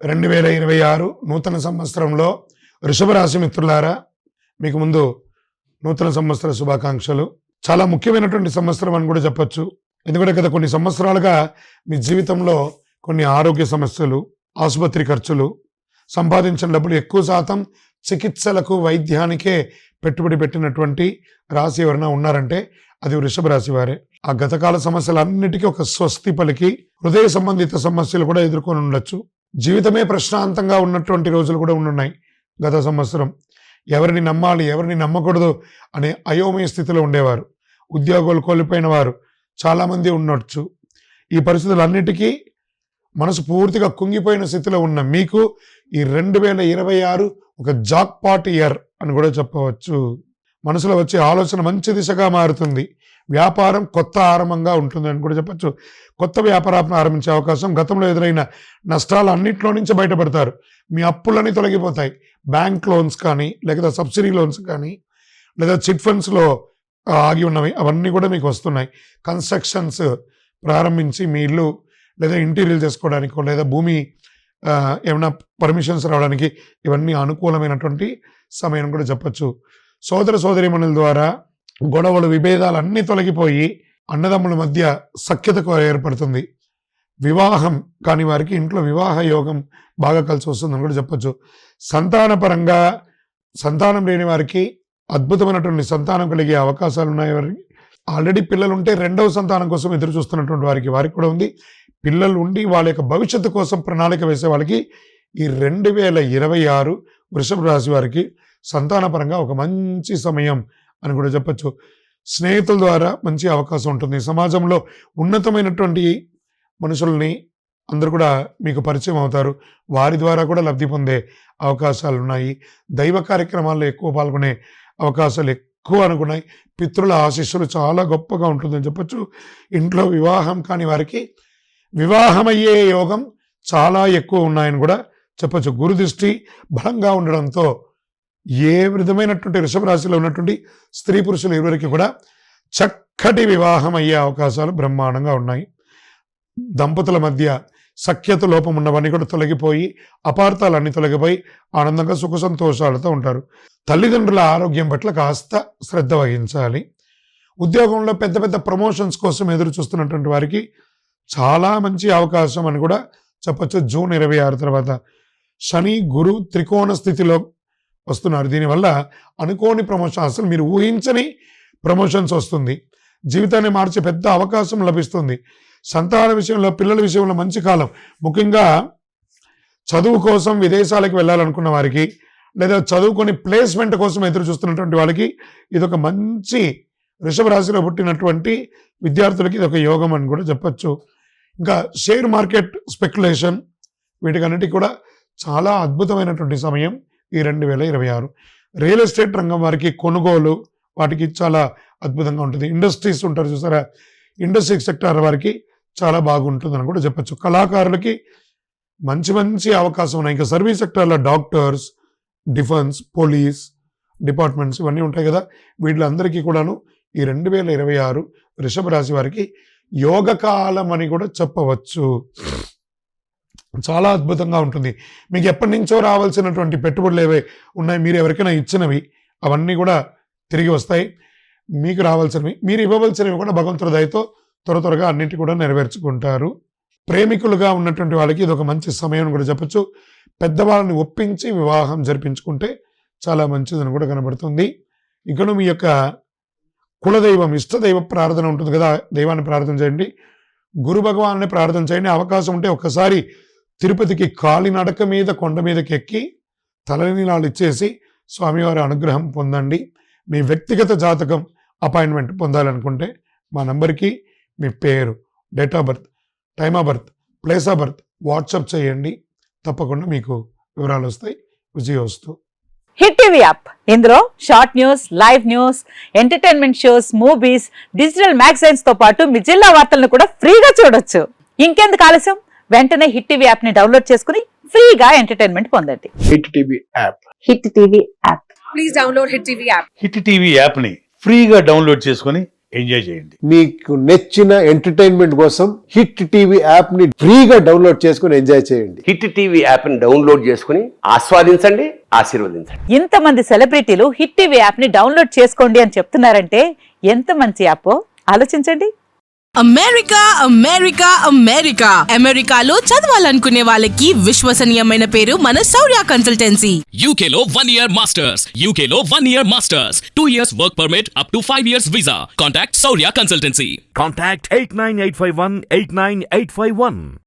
2026 నూతన సంవత్సరంలో వృషభ రాశి మిత్రులారా, మీకు ముందు నూతన సంవత్సర శుభాకాంక్షలు. చాలా ముఖ్యమైనటువంటి సంవత్సరం అని కూడా చెప్పొచ్చు. ఎందుకంటే గత కొన్ని సంవత్సరాలుగా మీ జీవితంలో కొన్ని ఆరోగ్య సమస్యలు, ఆసుపత్రి ఖర్చులు, సంపాదించిన డబ్బులు ఎక్కువ శాతం చికిత్సలకు, వైద్యానికే పెట్టుబడి పెట్టినటువంటి రాశి ఎవరైనా ఉన్నారంటే అది వృషభ రాశి వారే. ఆ గతకాల సమస్యలన్నిటికీ ఒక స్వస్తి పలికి హృదయ సంబంధిత సమస్యలు కూడా ఎదుర్కొని ఉండొచ్చు. జీవితమే ప్రశాంతంగా ఉన్నటువంటి రోజులు కూడా ఉన్నాయి. గత సంవత్సరం ఎవరిని నమ్మాలి, ఎవరిని నమ్మకూడదు అనే అయోమయ స్థితిలో ఉండేవారు. ఉద్యోగాలు కోల్పోయిన వారు చాలామంది ఉండొచ్చు. ఈ పరిస్థితులన్నిటికీ మనసు పూర్తిగా కుంగిపోయిన స్థితిలో ఉన్న మీకు ఈ 2026 ఒక జాక్పాట్ ఇయర్ అని కూడా చెప్పవచ్చు. మనసులో వచ్చే ఆలోచన మంచి దిశగా మారుతుంది. వ్యాపారం కొత్త ఆరంభంగా ఉంటుంది అని కూడా చెప్పచ్చు. కొత్త వ్యాపారం ఆరంభించే అవకాశం, గతంలో ఎదురైన నష్టాలు అన్నింటిలో నుంచి బయటపడతారు. మీ అప్పులన్నీ తొలగిపోతాయి. బ్యాంక్ లోన్స్ కానీ, లేదా సబ్సిడీ లోన్స్ కానీ, లేదా చిట్ ఫండ్స్లో ఆగి ఉన్నవి అవన్నీ కూడా మీకు వస్తున్నాయి. కన్స్ట్రక్షన్స్ ప్రారంభించి మీ ఇల్లు లేదా ఇంటీరియర్ చేసుకోవడానికో, లేదా భూమి ఏమైనా పర్మిషన్స్ రావడానికి ఇవన్నీ అనుకూలమైనటువంటి సమయం కూడా చెప్పచ్చు. సోదర సోదరీమణుల ద్వారా గొడవలు, విభేదాలు అన్నీ తొలగిపోయి అన్నదమ్ముల మధ్య సఖ్యత ఏర్పడుతుంది. వివాహం కాని వారికి ఇంట్లో వివాహ యోగం బాగా కలిసి వస్తుందని కూడా చెప్పచ్చు. సంతానపరంగా సంతానం లేని వారికి అద్భుతమైనటువంటి సంతానం కలిగే అవకాశాలు ఉన్నాయి. వారికి ఆల్రెడీ పిల్లలు ఉంటే రెండవ సంతానం కోసం ఎదురు చూస్తున్నటువంటి వారికి కూడా ఉంది. పిల్లలు ఉండి వాళ్ళ యొక్క భవిష్యత్తు కోసం ప్రణాళిక వేసే వాళ్ళకి ఈ 2026 వృషభ రాశి వారికి సంతానపరంగా ఒక మంచి సమయం అని కూడా చెప్పచ్చు. స్నేహితుల ద్వారా మంచి అవకాశం ఉంటుంది. సమాజంలో ఉన్నతమైనటువంటి మనుషుల్ని అందరూ కూడా మీకు పరిచయం అవుతారు. వారి ద్వారా కూడా లబ్ధి పొందే అవకాశాలు ఉన్నాయి. దైవ కార్యక్రమాల్లో ఎక్కువ పాల్గొనే అవకాశాలు ఎక్కువ అనుకున్నాయి. పితృల ఆశీస్సులు చాలా గొప్పగా ఉంటుందని చెప్పచ్చు. ఇంట్లో వివాహం కాని వారికి వివాహమయ్యే యోగం చాలా ఎక్కువ ఉన్నాయని కూడా చెప్పచ్చు. గురు దృష్టి బలంగా ఉండడంతో ఏ విధమైనటువంటి వృషభ రాశిలో ఉన్నటువంటి స్త్రీ పురుషులు ఎవరికి కూడా చక్కటి వివాహం అయ్యే అవకాశాలు బ్రహ్మాండంగా ఉన్నాయి. దంపతుల మధ్య సఖ్యత లోపం ఉన్నవన్నీ కూడా తొలగిపోయి, అపార్థాలన్నీ తొలగిపోయి ఆనందంగా సుఖ సంతోషాలతో ఉంటారు. తల్లిదండ్రుల ఆరోగ్యం పట్ల కాస్త శ్రద్ధ వహించాలి. ఉద్యోగంలో పెద్ద పెద్ద ప్రమోషన్స్ కోసం ఎదురు చూస్తున్నటువంటి వారికి చాలా మంచి అవకాశం అని కూడా చెప్పచ్చు. జూన్ 26 తర్వాత శని గురు త్రికోణ స్థితిలో వస్తున్నారు. దీనివల్ల అనుకోని ప్రమోషన్, అసలు మీరు ఊహించని ప్రమోషన్స్ వస్తుంది. జీవితాన్ని మార్చే పెద్ద అవకాశం లభిస్తుంది. సంతాన విషయంలో, పిల్లల విషయంలో మంచి కాలం. ముఖ్యంగా చదువు కోసం విదేశాలకు వెళ్ళాలనుకున్న వారికి, లేదా చదువుకొని ప్లేస్మెంట్ కోసం ఎదురు చూస్తున్నటువంటి వాళ్ళకి ఇదొక మంచి, వృషభ రాశిలో పుట్టినటువంటి విద్యార్థులకి ఇదొక యోగం అని కూడా చెప్పచ్చు. ఇంకా షేర్ మార్కెట్ స్పెక్యులేషన్ వీటికన్నిటికీ కూడా చాలా అద్భుతమైనటువంటి సమయం ఈ 2026. రియల్ ఎస్టేట్ రంగం వారికి కొనుగోలు వాటికి చాలా అద్భుతంగా ఉంటుంది. ఇండస్ట్రీస్ ఉంటారు చూసారా, ఇండస్ట్రీ సెక్టార్ వారికి చాలా బాగుంటుందని కూడా చెప్పచ్చు. కళాకారులకి మంచి మంచి అవకాశం ఉన్నాయి. ఇంకా సర్వీస్ సెక్టార్లో డాక్టర్స్, డిఫెన్స్, పోలీస్ డిపార్ట్మెంట్స్ ఇవన్నీ ఉంటాయి కదా, వీళ్ళందరికీ కూడాను ఈ 2026 వృషభ రాశి వారికి యోగకాలం అని కూడా చెప్పవచ్చు. చాలా అద్భుతంగా ఉంటుంది. మీకు ఎప్పటి నుంచో రావాల్సినటువంటి పెట్టుబడులు ఏవే ఉన్నాయి, మీరు ఎవరికైనా ఇచ్చినవి అవన్నీ కూడా తిరిగి వస్తాయి. మీకు రావాల్సినవి, మీరు ఇవ్వవలసినవి కూడా భగవంతుడి దయతో త్వరగా అన్నింటి కూడా నెరవేర్చుకుంటారు. ప్రేమికులుగా ఉన్నటువంటి వాళ్ళకి ఇది ఒక మంచి సమయం కూడా చెప్పచ్చు. పెద్దవాళ్ళని ఒప్పించి వివాహం జరిపించుకుంటే చాలా మంచిదని కూడా కనబడుతుంది. ఇక్కడ మీ యొక్క కులదైవం, ఇష్టదైవ ప్రార్థన ఉంటుంది కదా, దైవాన్ని ప్రార్థన చేయండి. గురు భగవాన్ని ప్రార్థన చేయండి. అవకాశం ఉంటే ఒక్కసారి తిరుపతికి కాలినడక మీద కొండ మీదకి ఎక్కి తలనీలాలు ఇచ్చేసి స్వామివారి అనుగ్రహం పొందండి. మీ వ్యక్తిగత జాతకం అపాయింట్మెంట్ పొందాలనుకుంటే మా నంబర్కి మీ పేరు, date of birth, time of birth, place of birth WhatsApp చేయండి. తప్పకుండా మీకు వివరాలు వస్తాయి. విజయోస్తు. హిట్ టీవీ యాప్, ఇందులో short news, live news, entertainment shows, movies, digital magazines తో పాటు మీ జిల్లా వార్తలను కూడా ఫ్రీగా చూడొచ్చు. ఇంకెందుకు ఆలస్యం, వెంటనే హిట్ టీవీ యాప్ ని డౌన్లోడ్ చేసుకుని ఫ్రీగా ఎంటర్టైన్మెంట్ పొందండి. Hit TV app, hit TV app, please download hit TV app. Hit TV యాప్ని ఫ్రీగా డౌన్లోడ్ చేసుకొని ఎంజాయ్ చేయండి. మీకు నచ్చిన ఎంటర్టైన్మెంట్ కోసం హిట్ టీవీ యాప్ ని ఫ్రీగా డౌన్లోడ్ చేసుకుని ఎంజాయ్ చేయండి. హిట్ టీవీ యాప్ని డౌన్లోడ్ చేసుకుని ఆస్వాదించండి, ఆశీర్వదించండి. ఇంతమంది సెలబ్రిటీలు హిట్ టీవీ యాప్ ని డౌన్లోడ్ చేసుకోండి అని చెప్తున్నారంటే ఎంత మంచి యాప్ ఆలోచించండి. అమెరికా అమెరికా అమెరికా అమెరికాలో చదవాలనుకునే వాళ్ళకి విశ్వసనీయమైన పేరు మన శౌర్య consultancy. UK Law 1 Year Masters. UK Law 1 Year Masters. 2 years work permit up to 5 years visa. Contact Saurya Consultancy. Contact 89851 89851.